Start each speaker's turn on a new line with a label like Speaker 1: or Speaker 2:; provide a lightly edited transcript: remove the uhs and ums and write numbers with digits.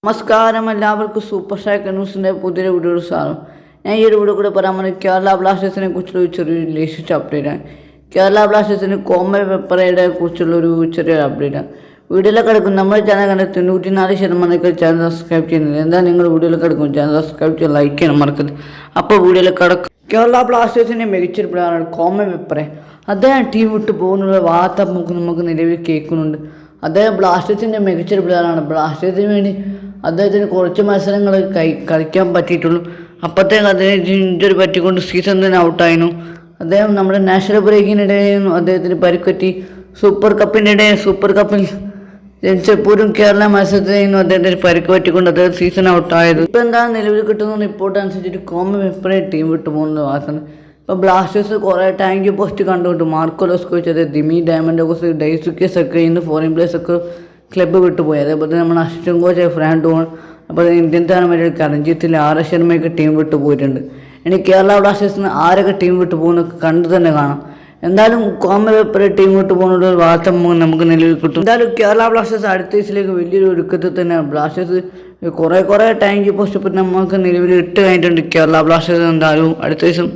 Speaker 1: നമസ്കാരം, എല്ലാവർക്കും super star ന്യൂസിൻ്റെ പുതിയ വീഡിയോ സാറും. ഞാൻ ഈ ഒരു വീഡിയോ കൂടെ പറയാൻ വേണ്ടി കേരള ബ്ലാസ്റ്റേഴ്സിനെ കുറിച്ചുള്ള ഒരു ചെറിയൊരു ലേറ്റസ്റ്റ് അപ്ഡേറ്റാണ്. കേരള ബ്ലാസ്റ്റേഴ്സിന് കോമൽ പെപ്പറയുടെ കുറിച്ചുള്ളൊരു ചെറിയൊരു അപ്ഡേറ്റാണ്. വീഡിയോയിലൊക്കെ കിടക്കും നമ്മുടെ ചാനൽ കണ്ട 94% ചാനൽ സബ്സ്ക്രൈബ് ചെയ്യുന്നത്. എന്താ നിങ്ങൾ വീഡിയോയിലൊക്കെ കിടക്കും ചാനൽ സബ്സ്ക്രൈബ് ചെയ്യാൻ ലൈക്ക് ചെയ്യണം മറക്കരുത്. അപ്പോൾ വീഡിയോയിലൊക്കെ കിടക്കും. കേരള ബ്ലാസ്റ്റേഴ്സിൻ്റെ മികച്ചൊരു പ്ലെയറാണ് കോമൽ പെപ്പറെ. അദ്ദേഹം ടീം വിട്ട് പോകുന്നുള്ള വാർത്ത നമുക്ക് നിലവിൽ കേൾക്കുന്നുണ്ട്. അദ്ദേഹം ബ്ലാസ്റ്റേഴ്സിൻ്റെ മികച്ചൊരു പ്ലെയറാണ്. ബ്ലാസ്റ്റേഴ്സിന് വേണ്ടി അദ്ദേഹത്തിന് കുറച്ച് മത്സരങ്ങൾ കളിക്കാൻ പറ്റിയിട്ടുള്ളൂ. അപ്പോഴത്തേക്ക് അദ്ദേഹത്തിന് ഇഞ്ചുറി പറ്റിക്കൊണ്ട് സീസൺ തന്നെ ഔട്ടായിരുന്നു. അദ്ദേഹം നമ്മുടെ നാഷണൽ ബ്രേക്കിനിടെയും അദ്ദേഹത്തിന് പരിക്കുപറ്റി. സൂപ്പർ കപ്പിൽ ജനിച്ചപ്പോഴും കേരള മത്സരത്തിനായിരുന്നു അദ്ദേഹത്തിന് പരിക്ക് പറ്റിക്കൊണ്ട് അദ്ദേഹം സീസൺ ഔട്ടായത്. ഇപ്പോൾ എന്താണ് നിലവിൽ കിട്ടുന്ന റിപ്പോർട്ട് അനുസരിച്ചിട്ട് കോമൽ പെപ്പറെ ടീം വിട്ട് പോകുന്നത് വാർത്തയാണ്. ഇപ്പോൾ ബ്ലാസ്റ്റേഴ്സ് കുറേ ടാങ്ക് പോസ്റ്റ് കണ്ടുകൊണ്ട് മാർക്കോ ലോസ്കോവിച്ച്, ദിമി ഡയമൻഡോസ്, ഡൈസുക്കേസ് ഒക്കെ ഇന്ന് ഫോറിൻ പ്ലേയേഴ്സ് ഒക്കെ ക്ലബ്ബ് വിട്ടുപോയി. അതേപോലെ തന്നെ നമ്മുടെ അസിസ്റ്റന്റ് കോച്ച് ഫ്രാൻ ഡോൺ, അപ്പോൾ ഇന്ത്യൻ താരമായ കരൺജിത്തിൽ ആർ എസ് ശർമ്മയൊക്കെ ടീം വിട്ടു പോയിട്ടുണ്ട്. ഇനി കേരള ബ്ലാസ്റ്റേഴ്സിന് ആരൊക്കെ ടീം വിട്ടു പോകുന്നൊക്കെ കണ്ടു തന്നെ കാണാം. എന്തായാലും കോമൽ പെപ്പറെ ടീം വിട്ടു പോകുന്ന ഒരു വാർത്ത നമുക്ക് നിലവിൽ കിട്ടും. എന്തായാലും കേരള ബ്ലാസ്റ്റേഴ്സ് അടുത്ത സീസണിലേക്ക് വലിയൊരു ഒരുക്കത്തിൽ തന്നെയാണ്. ബ്ലാസ്റ്റേഴ്സ് കുറേ ടാങ്ക് പോസ്റ്റ് നമുക്ക് നിലവിൽ ഇട്ട് കഴിഞ്ഞിട്ടുണ്ട് കേരള ബ്ലാസ്റ്റേഴ്സ്. എന്തായാലും അടുത്ത ദിവസം